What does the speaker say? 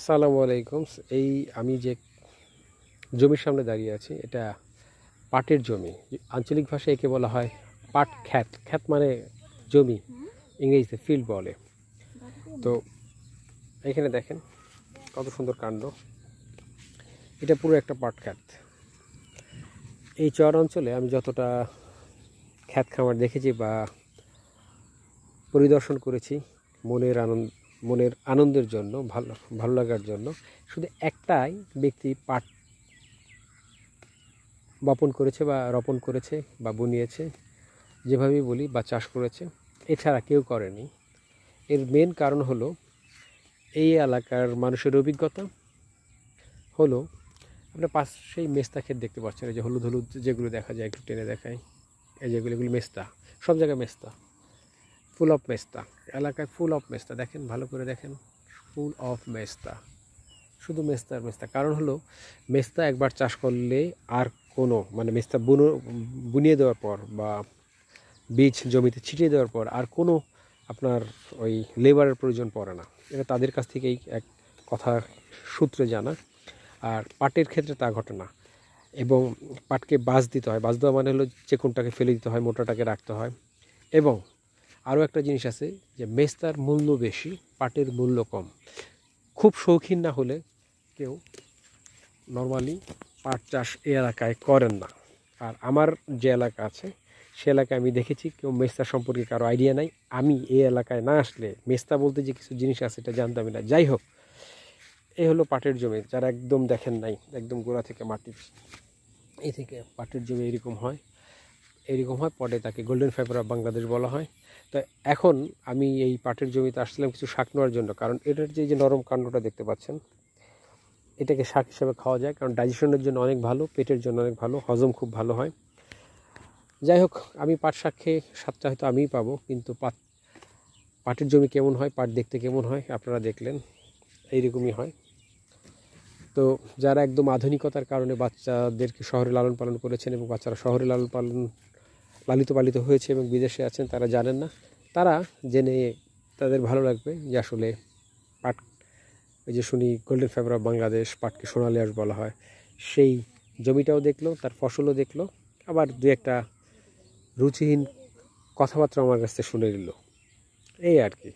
আসসালামু আলাইকুম। এই আমি যে জমির সামনে দাঁড়িয়ে আছি এটা পাটের জমি। আঞ্চলিক ভাষায় একে বলা হয় পাট খ্যাত। খ্যাত মানে জমি, ইংরেজিতে ফিল্ড বলে। তো এখানে দেখেন কত সুন্দর কাণ্ড। এটা পুরো একটা পাট খ্যাত। এই চর অঞ্চলে আমি যতটা খ্যাত খামার দেখেছি বা পরিদর্শন করেছি মনের আনন্দের জন্য, ভালো লাগার জন্য, শুধু একটাই ব্যক্তি পাট বপন করেছে বা রোপণ করেছে বা বুনিয়েছে, যেভাবেই বলি, বা চাষ করেছে। এছাড়া কেউ করেনি। এর মেন কারণ হলো এই এলাকার মানুষের অভিজ্ঞতা হলো, আপনার পাশেই মেস্তা ক্ষেত দেখতে পাচ্ছেন, এই যে হলুদ হলুদ যেগুলো দেখা যায়, একটু টেনে দেখায়, এই যেগুলো এগুলো মেস্তা, সব জায়গায় মেস্তা, ফুল অফ মেস্তা। এলাকায় ফুল অফ মেস্তা, দেখেন ভালো করে দেখেন, ফুল অফ মেস্তা, শুধু মেস্তা আর মেস্তা। কারণ হলো মেস্তা একবার চাষ করলে আর কোনো মেস্তা বুনিয়ে দেওয়ার পর বা বীজ জমিতে ছিটিয়ে দেওয়ার পর আর কোনো আপনার ওই লেবারের প্রয়োজন পড়ে না। এটা তাদের কাছ থেকেই এক কথার সূত্রে জানা। আর পাটের ক্ষেত্রে তা ঘটে না। এবং পাটকে বাজ দিতে হয়। বাজ দেওয়া মানে হলো যে কোনটাকে ফেলে দিতে হয়, মোটাটাকে রাখতে হয়। এবং আরও একটা জিনিস আছে যে মেস্তার মূল্য বেশি, পাটের মূল্য কম। খুব শৌখিন না হলে কেউ নর্মালি পাট চাষ এই এলাকায় করেন না। আর আমার যে এলাকা আছে সে এলাকায় আমি দেখেছি কেউ মেস্তা সম্পর্কে কারো আইডিয়া নাই। আমি এই এলাকায় না আসলে মেস্তা বলতে যে কিছু জিনিস আছে এটা জানতামই না। যাই হোক, এই হলো পাটের জমি। যারা একদম দেখেন নাই, একদম গোড়া থেকে মাটির এই থেকে পাটের জমি এরকম হয়, পরে তাকে গোল্ডেন ফাইবার অফ বাংলাদেশ বলা হয়। তো এখন আমি এই পাটের জমিতে আসছিলাম কিছু শাক নেওয়ার জন্য। কারণ এটার যে নরম কাণ্ডটা দেখতে পাচ্ছেন, এটাকে শাক হিসেবে খাওয়া যায়। কারণ ডাইজেশনের জন্য অনেক ভালো, পেটের জন্য অনেক ভালো, হজম খুব ভালো হয়। যাই হোক, আমি পাট শাক খেয়ে স্বাদটা হয়তো আমিই পাবো, কিন্তু পাটের জমি কেমন হয়, পাট দেখতে কেমন হয় আপনারা দেখলেন, এইরকমই হয়। তো যারা একদম আধুনিকতার কারণে বাচ্চাদেরকে শহরে লালন পালন করেছেন এবং বাচ্চারা শহরে লালিত পালিত হয়েছে এবং বিদেশে আছেন, তারা জানেন না। তারা জেনে তাদের ভালো লাগবে যে আসলে পাট, এই যে শুনি গোল্ডেন ফাইবার অফ বাংলাদেশ, পাটকে সোনালি আঁশ বলা হয়, সেই জমিটাও দেখলো, তার ফসলও দেখলো, আবার দু একটা রুচিহীন কথাবার্তা আমার কাছ থেকে শুনে নিল, এই আর কি।